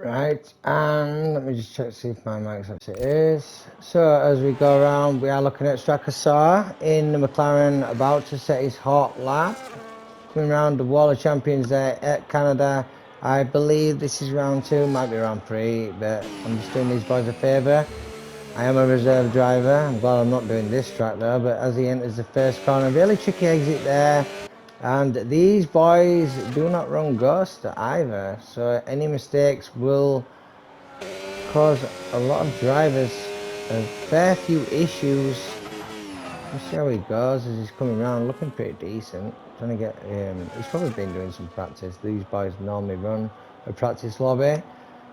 Right, and let me just check to see if my mic's up. It is. So as we go around, we are looking at Strakasar in the McLaren, about to set his hot lap. Coming around the Wall of Champions there at Canada. I believe this is round 2, might be round 3, but I'm just doing these boys a favour. I am a reserve driver. I'm glad I'm not doing this track though, but as he enters the first corner, really tricky exit there. And these boys do not run Ghost either, so any mistakes will cause a lot of drivers a fair few issues. Let's see how he goes as he's coming around, looking pretty decent. Trying to get he's probably been doing some practice. These boys normally run a practice lobby.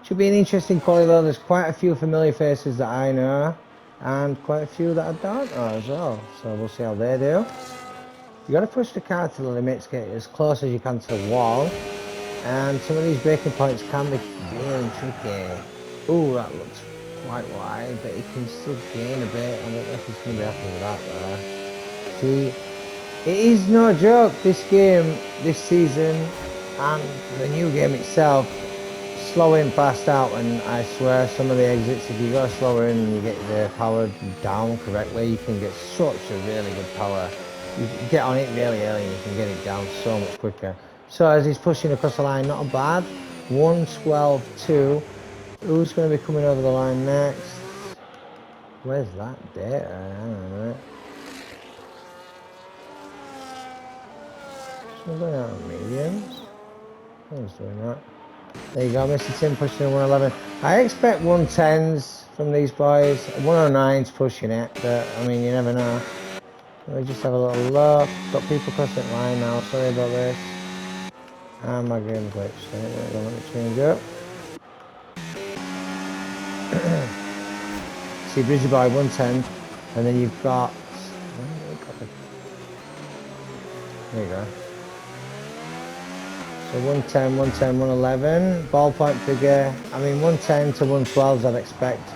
Should be an interesting quality though. There's quite a few familiar faces that I know, and quite a few that I don't know as well. So we'll see how they do. You got to push the car to the limits, get as close as you can to the wall, and some of these braking points can be really tricky. Ooh, that looks quite wide, but he can still gain a bit. I don't know if he's going to be happy with that there. See, it is no joke, this game, this season, and the new game itself, slowing fast out, and I swear some of the exits, if you go slower in and you get the power down correctly, you can get such a really good power. You get on it really early and you can get it down so much quicker. So as he's pushing across the line, not bad. 1:12.2. Who's going to be coming over the line next? Where's that data? Hang on a minute. What's going on in mediums? Who's doing that? There you go, Mr. Tim pushing a 111. I expect 110s from these boys. 109's pushing it, but I mean, you never know. Let me just have a little look. Got people crossing the line now, sorry about this. And my game glitch, so let me change up. See, Bridger by 110, and then you've got. There you go. So 110, 110, 111. Ballpoint figure. I mean, 110 to 112s I'd expect.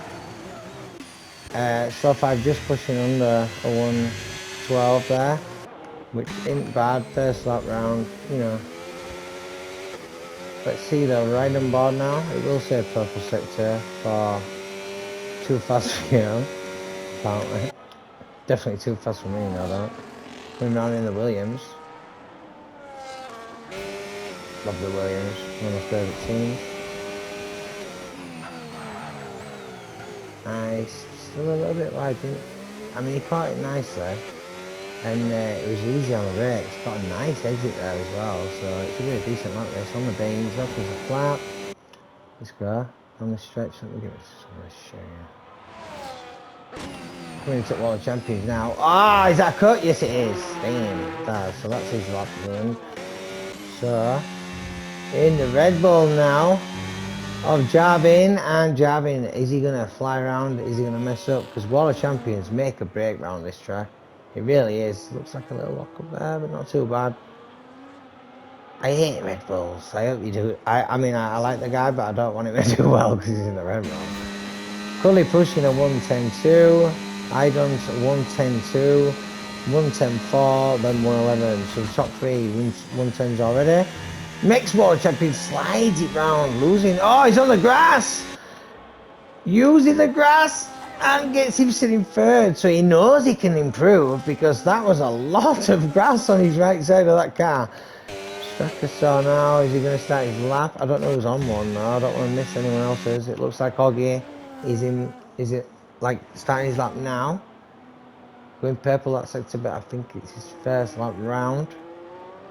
Slow 5 just pushing under a 112 there, which ain't bad. First lap round, you know. Let's see though, right on board now. It will say purple sector for too fast for you, apparently. Definitely too fast for me, no doubt. Coming round in the Williams. Love the Williams, one of my favourite teams. Nice, still a little bit wide, I mean, he caught it nicely, and it was easy on the brakes. Got a nice exit there as well, so it should be a decent lap race on the beans. Up as a flat. Let's go on the stretch. Let me give it some share. Coming into Wall of Champions now. Ah, is that a cut? Yes, it is. Damn, that. So that's his lap run. So in the Red Bull now of Jarvin, and Jarvin, is he going to fly around? Is he going to mess up? Because Wall of Champions make a break round this track. It really is. Looks like a little lock up there, but not too bad. I hate Red Bulls. I hope you do. I mean, I like the guy, but I don't want him to do well because he's in the Red Bull. Currently pushing a 110.2. Idon's 110.2. 110.4, then 111. So the top 3 110s already. Next World Champion slides it round, losing. Oh, he's on the grass! Using the grass and gets him sitting third. So he knows he can improve because that was a lot of grass on his right side of that car. Strakasar now, is he going to start his lap? I don't know who's on one now. I don't want to miss anyone else's. It looks like Oggy is in. Is it like starting his lap now? Going purple that sector, but I think it's his first lap round.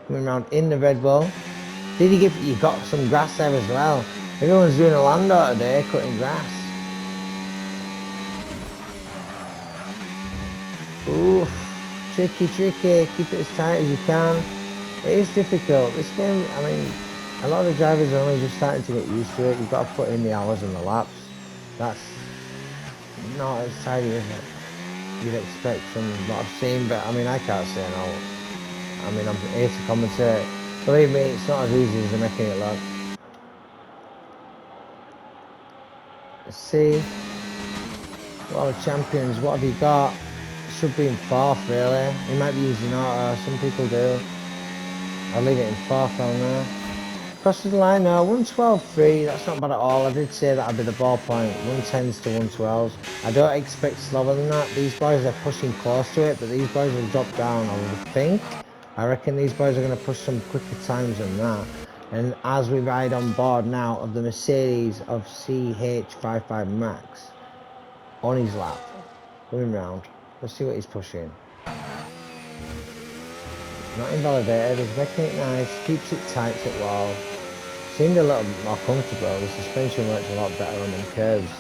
Coming round in the Red Bull. Did he give you got some grass there as well? Everyone's doing a Lando today, cutting grass. Oof, tricky. Keep it as tight as you can. It is difficult. This game, I mean, a lot of drivers are only just starting to get used to it. You've got to put in the hours and the laps. That's not as tidy as you'd expect from what I've seen, but I mean, I can't say no. I mean, I'm here to commentate. Believe me, it's not as easy as they're making it look. Let's see. World Champions, what have you got? Should be in fourth, really. He might be using auto, some people do. I'll leave it in fourth on there. Crosses the line now, 112.3, that's not bad at all. I did say that'd be the ballpoint, 110s to 112s. I don't expect slower than that. These boys are pushing close to it, but these boys will drop down, I would think. I reckon these boys are going to push some quicker times than that. And as we ride on board now of the Mercedes of CH55 Max, on his lap, going round, let's see what he's pushing. Not invalidated, he's making it nice, keeps it tight at wall. Seemed a little more comfortable, the suspension works a lot better on them curves.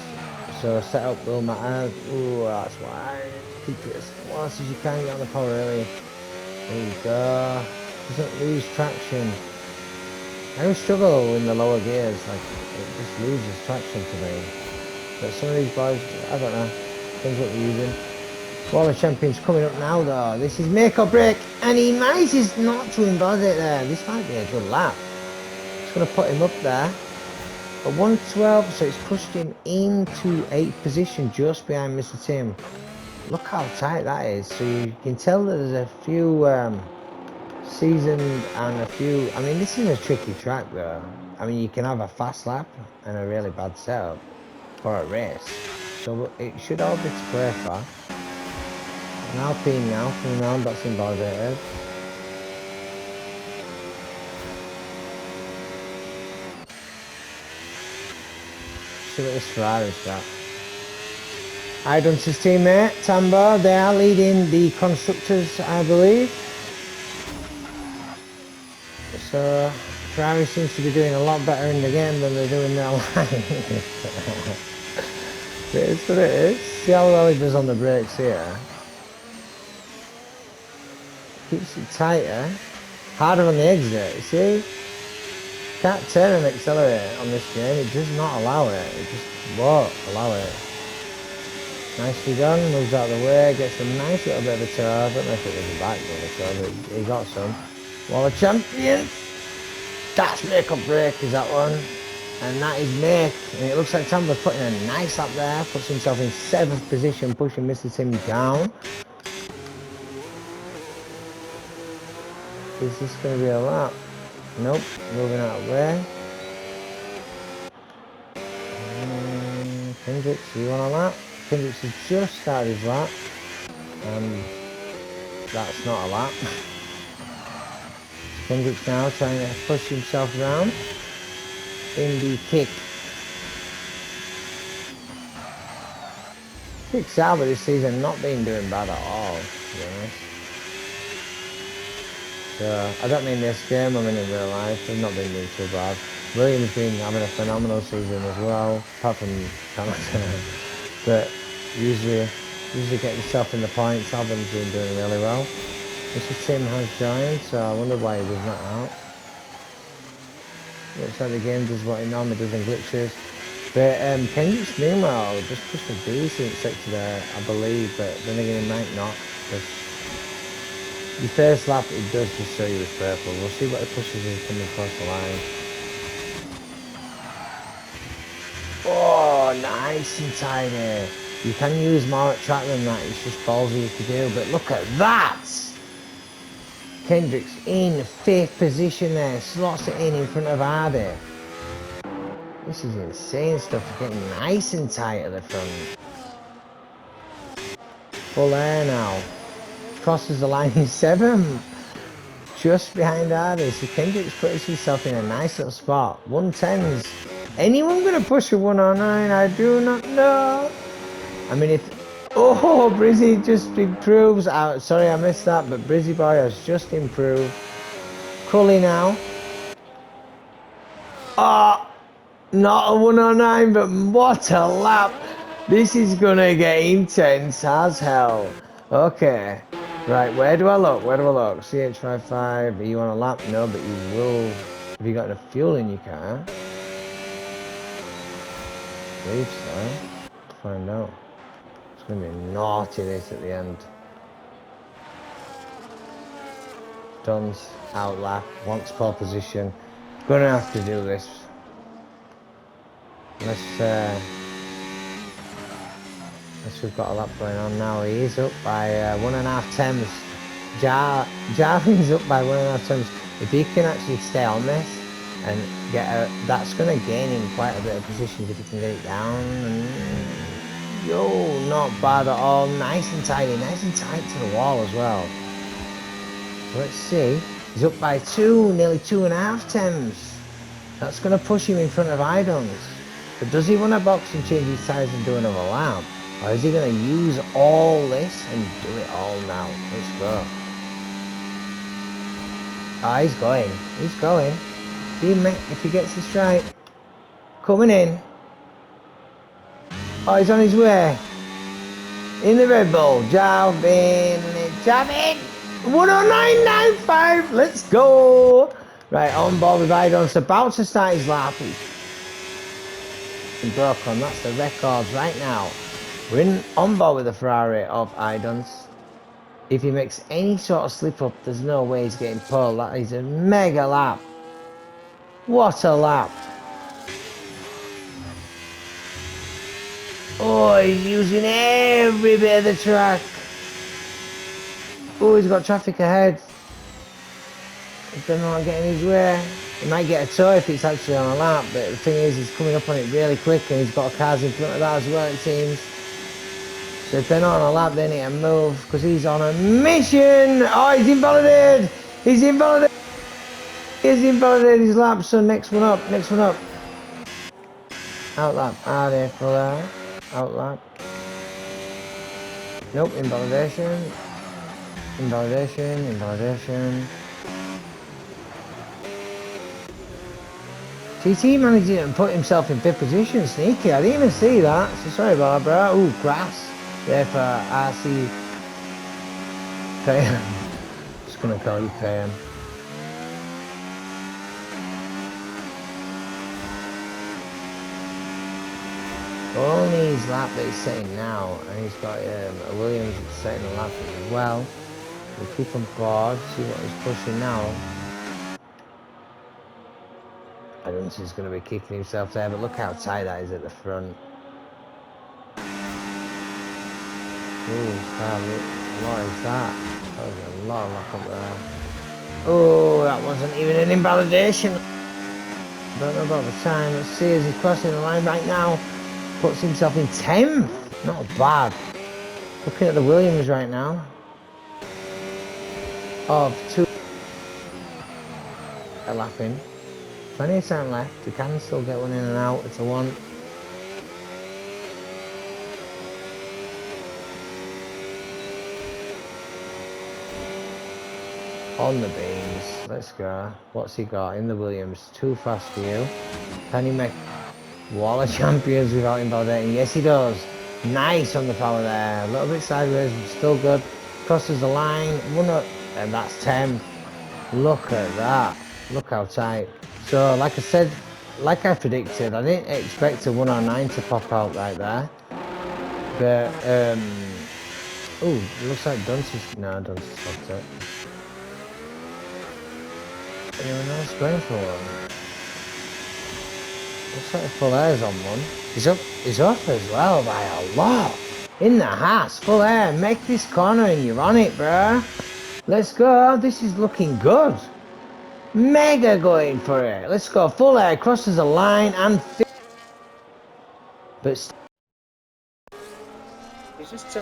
So setup will matter. Ooh, that's why. Keep it as close as you can, get on the power early. There you go. Doesn't lose traction. I always struggle in the lower gears, like it just loses traction to me. But some of these boys, I don't know, depends what they're using. World Champions coming up now though. This is make or break, and he manages not to invalidate there. This might be a good lap. It's going to put him up there. But 112, so it's pushed him into 8th position just behind Mr. Tim. Look how tight that is. So you can tell that there's a few seasoned and a few... I mean, this is a tricky track though. I mean, you can have a fast lap and a really bad setup for a race. So it should all be to play for. An Alpine now, coming around, that's invalidated. See what this Ferrari's got. Idun's teammate, Tambo, they are leading the constructors, I believe. So, Ferrari seems to be doing a lot better in the game than they're doing their line. It is what it is. See how well he does on the brakes here. Keeps it tighter. Harder on the exit, you see? Can't turn and accelerate on this game, it does not allow it. It just won't allow it. Nicely done, moves out of the way, gets a nice little bit of a toe. I don't know if it was a back or a toe, but he got some. World Champion! That's make or break, is that one? And that is make. And it looks like Tambo's putting a nice lap there, puts himself in 7th position, pushing Mr. Tim down. Is this going to be a lap? Nope, moving out of the way. Kendricks, you want a lap? Kendricks has just started his lap. And that's not a lap. Kendricks now trying to push himself around in the kick. Kick Sauber this season not been doing bad at all, to be honest. So, I don't mean this game, I mean in real life, they've not been doing too bad. William's been having a phenomenal season as well, apart from Canada. But usually get yourself in the points. Albon's been doing really well. Mr. Tim has joined, so I wonder why he was not out. Looks like the game does what it normally does in glitches. But Kendrick's meanwhile just pushed a decent sector there, I believe, but then again he might not. The first lap it does just show you it's purple. We'll see what it pushes as coming across the line. Oh, nice and tidy. You can use more at track than that, it's just ballsy to do, but look at that! Kendrick's in 5th position there, slots it in front of Hardy. This is insane stuff, getting nice and tight at the front. Full air now. Crosses the line in 7th. Just behind Hardy, so Kendrick's puts himself in a nice little spot. 110s. Anyone going to push a 109? I do not know. I mean, if Oh, Brizzy just improves. Sorry I missed that, but Brizzy boy has just improved. Cully now. Oh, not a 109, but what a lap. This is gonna get intense as hell. Okay. Right, where do I look? Where do I look? CH55, are you on a lap? No, but you will. Have you got enough fuel in your car? I believe so. Find out. It's gonna be naughty this at the end. Duns, out lap, wants pole position. Gonna have to do this. Unless we've got a lap going on now. He is up by 1.5 temps. Jarvin's up by 1.5 temps. If he can actually stay on this and get that's going to gain him quite a bit of position if he can get it down. And, yo, not bad at all. Nice and tidy, nice and tight to the wall as well. So let's see. He's up by nearly 2.5 temps. That's going to push him in front of Idons. But does he want to box and change his tyres and do another lap? Or is he going to use all this and do it all now? Let's go. Ah, he's going. He's going. See him, if he gets this right. Coming in. Oh, he's on his way. In the Red Bull. Javin. 109.95. Let's go. Right, on board with Idons. About to start his lap. He's broken. That's the records right now. We're on board with the Ferrari of Idons. If he makes any sort of slip up, there's no way he's getting pole. That is a mega lap. What a lap. Oh, he's using every bit of the track. Oh, he's got traffic ahead. He doesn't want to get in his way. He might get a tow if it's actually on a lap, but the thing is, he's coming up on it really quick and he's got cars in front of that as well, it seems. So if they're not on a lap, they need to move because he's on a mission. Oh, he's invalidated. He's invalidated. He's invalidated his lap. So next one up. Next one up. Out lap. Ah, there, full out. Out lap. Nope. Invalidation. Invalidation. Invalidation. TT managed to put himself in 5th position. Sneaky. I didn't even see that. So sorry, Barbara. Ooh, grass. There for RC Payham. Just gonna call you Payham. Only his lap that he's setting now, and he's got a Williams setting a lap as well. We'll keep on board, see what he's pushing now. I don't think he's going to be kicking himself there, but look how tight that is at the front. Ooh, what is that? That was a lot of luck up there. Oh, that wasn't even an invalidation. Don't know about the time. Let's see as he's crossing the line right now. Puts himself in 10th. Not bad. Looking at the Williams right now. Of 2. A lapping. Plenty of time left. We can still get one in and out if I want. On the beans. Let's go. What's he got in the Williams? Too fast for you. Can he make wall of champions without invalidating? Yes, he does. Nice on the power there. A little bit sideways, but still good. Crosses the line. One up, and that's 10. Look at that. Look how tight. So, like I said, like I predicted, I didn't expect a 109 to pop out right there. But, oh, it looks like Dunce's. No, Dunce's popped it. Anyone else going for one? Looks like full air's on one. He's up as well by a lot. In the house, full air. Make this corner and you're on it, bruh. Let's go. This is looking good. Mega going for it. Let's go. Full air crosses the line and but he's just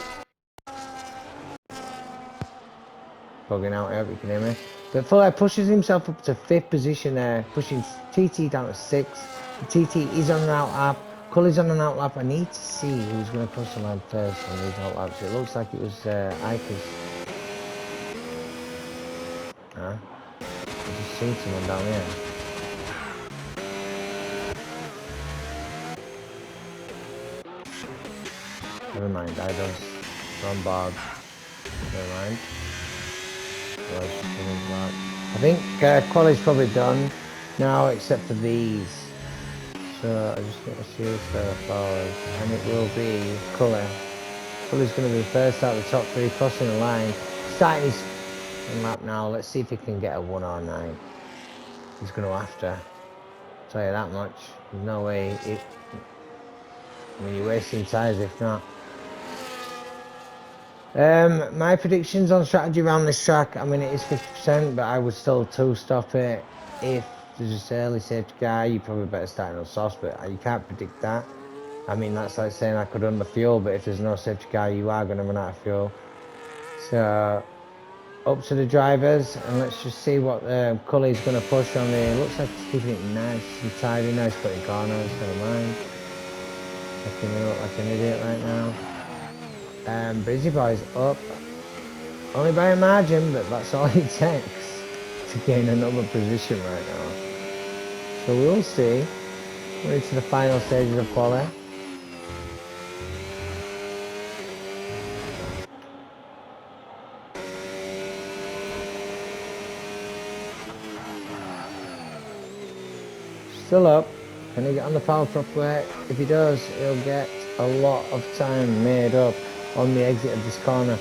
bugging out. I hope you can hear me. But full air pushes himself up to 5th position there, pushing TT down to 6th. TT is on route up. Cully's on an outlap. I need to see who's going to cross the line first on these outlaps. It looks like it was Ike's. Huh? I just seen someone down here. Never mind, I don't. Wrong Bob. Never mind. I think Quali's probably done now, except for these. So I just want to see this forward, and it will be Cully. Cully's going to be the first out of the top three, crossing the line. Starting his lap now. Let's see if he can get a 109. He's going to have to. Tell you that much. There's no way. I mean, you're wasting tyres if not. My predictions on strategy around this track, I mean, it is 50%, but I would still two-stop it. If there's an early safety car, you probably better start on softs, but you can't predict that. I mean, that's like saying I could run the fuel, but if there's no safety car, you are going to run out of fuel. So, up to the drivers, and let's just see what Cully's going to push on there. Looks like he's keeping it nice and tidy, nice cutting corners, never mind. Making me look like an idiot right now. Busy Boy's up, only by a margin, but that's all it takes to gain another position right now. So we'll see. We're into the final stages of quali. Still up. Can he get on the power properly? If he does, he'll get a lot of time made up on the exit of this corner,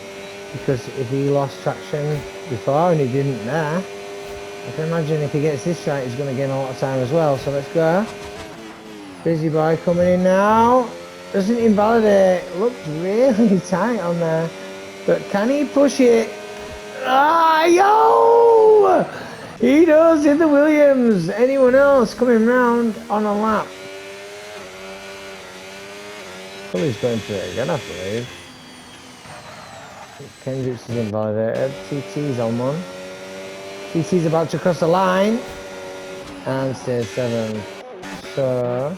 because if he lost traction before and he didn't there, I can imagine if he gets this right, he's going to gain a lot of time as well. So let's go. Busy Boy coming in now. Doesn't invalidate. Looked really tight on there, but can he push it? Ah, yo! He does in the Williams. Anyone else coming round on a lap? Cully's going for it again, I believe. Kendrick's is invalidated. TT's on one. TT's about to cross the line. And stays 7th. So...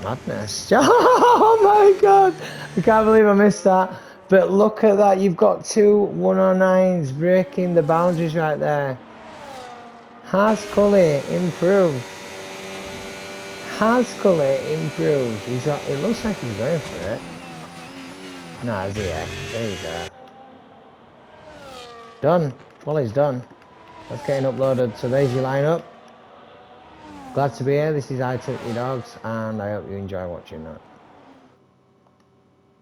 madness. Oh my god! I can't believe I missed that. But look at that. You've got two 109s breaking the boundaries right there. Has Cully improved? Has Cully improved? It looks like he's going for it. Nah, is he? Yeah. There you go. Done. Cully's done. That's getting uploaded. So there's your lineup. Glad to be here. This is I Took Your Dogs, and I hope you enjoy watching that.